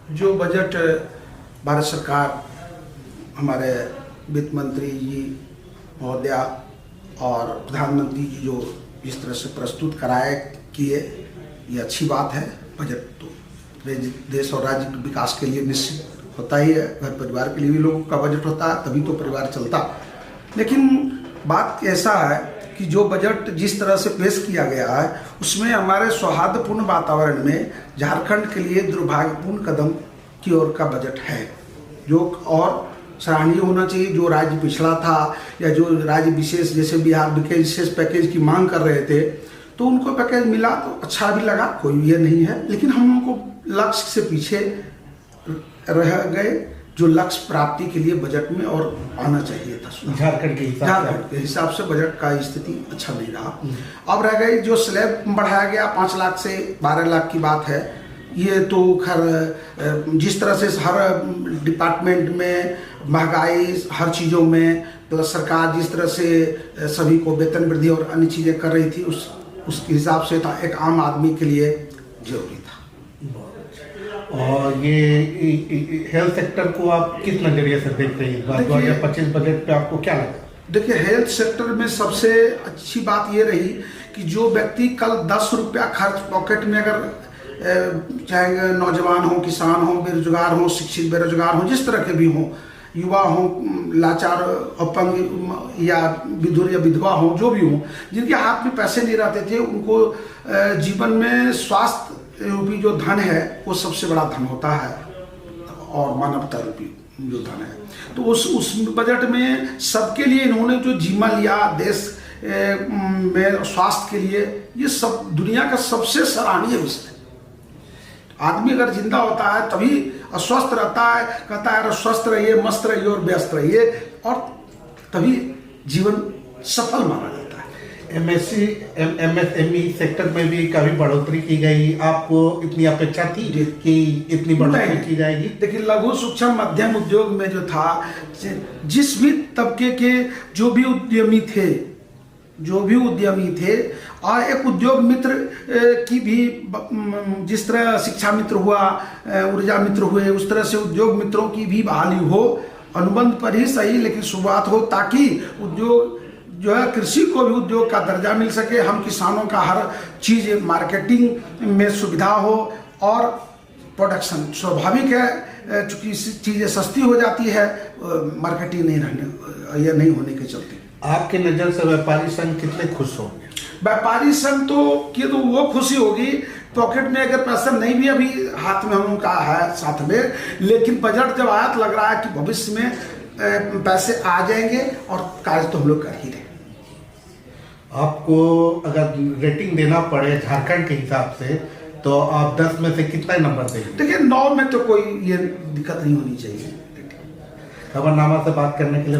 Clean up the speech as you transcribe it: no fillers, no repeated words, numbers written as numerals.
जो बजट भारत सरकार, हमारे वित्त मंत्री जी महोदया और प्रधानमंत्री जी जो इस तरह से प्रस्तुत कराए किए, ये अच्छी बात है। बजट तो देश और राज्य के विकास के लिए निश्चित होता ही है। घर परिवार के लिए भी लोगों का बजट होता है, तभी तो परिवार चलता। लेकिन बात ऐसा है कि जो बजट जिस तरह से पेश किया गया है, उसमें हमारे सौहार्दपूर्ण वातावरण में झारखंड के लिए दुर्भाग्यपूर्ण कदम की ओर का बजट है, जो और सराहनीय होना चाहिए। जो राज्य पिछड़ा था या जो राज्य विशेष जैसे बिहार विशेष पैकेज की मांग कर रहे थे, तो उनको पैकेज मिला तो अच्छा भी लगा, कोई ये नहीं है। लेकिन हम उनको लक्ष्य से पीछे रह गए, जो लक्ष्य प्राप्ति के लिए बजट में और आना चाहिए था। झारखंड के हिसाब से बजट का स्थिति अच्छा नहीं रहा। अब रह गई जो स्लैब बढ़ाया गया 5 लाख से 12 लाख की बात है, ये तो खैर जिस तरह से हर डिपार्टमेंट में महंगाई हर चीज़ों में, प्लस सरकार जिस तरह से सभी को वेतन वृद्धि और अन्य चीज़ें कर रही थी, उसके हिसाब से था एक आम आदमी के लिए जरूरी था। और ये हेल्थ सेक्टर को आप किस नजरिए से देखते हैं? 2025 बजट पे आपको क्या लगा? देखिए, हेल्थ सेक्टर में सबसे अच्छी बात ये रही कि जो व्यक्ति कल 10 रुपया खर्च पॉकेट में, अगर चाहे नौजवान हो, किसान हो, बेरोजगार हो, शिक्षित बेरोजगार हो, जिस तरह के भी हों, युवा हो, लाचार अपंग या विधुर या विधवा हो, जो भी हो, जिनके हाथ में पैसे नहीं रहते थे, उनको जीवन में स्वास्थ्य रूपी जो धन है वो सबसे बड़ा धन होता है, और मानवता रूपी जो धन है। तो उस बजट में सबके लिए इन्होंने जो जिम्मा लिया देश में स्वास्थ्य के लिए, ये सब दुनिया का सबसे सराहनीय विषय है। आदमी अगर जिंदा होता है तभी अस्वस्थ रहता है, कहता है स्वस्थ रहिए, मस्त रहिए और व्यस्त रहिए, और तभी जीवन सफल माना जाता है। MSME सेक्टर में भी काफी बढ़ोतरी की गई। आपको इतनी अपेक्षा थी कि इतनी बढ़ोतरी की जाएगी? देखिए, लघु सूक्ष्म मध्यम उद्योग में जो था, जिस भी तबके के जो भी उद्यमी थे, और एक उद्योग मित्र की भी, जिस तरह शिक्षा मित्र हुआ, ऊर्जा मित्र हुए, उस तरह से उद्योग मित्रों की भी बहाली हो, अनुबंध पर ही सही, लेकिन शुरुआत हो, ताकि उद्योग जो है, कृषि को भी उद्योग का दर्जा मिल सके, हम किसानों का हर चीज मार्केटिंग में सुविधा हो, और प्रोडक्शन स्वाभाविक है, चूंकि चीजें सस्ती हो जाती है, मार्केटिंग नहीं होने के चलते। आपके नजर से व्यापारी संघ कितने खुश होंगे? व्यापारी संघ तो वो खुशी होगी, पॉकेट में अगर पैसा नहीं भी अभी हाथ में हम उनका है साथ में, लेकिन बजट जब आया तो लग रहा है कि भविष्य में पैसे आ जाएंगे, और कार्य तो हम लोग कर ही रहे। आपको अगर रेटिंग देना पड़े झारखंड के हिसाब से, तो आप 10 में से कितना नंबर देंगे? देखिए, 9 में तो कोई ये दिक्कत नहीं होनी चाहिए। खबरनामा से बात करने के लिए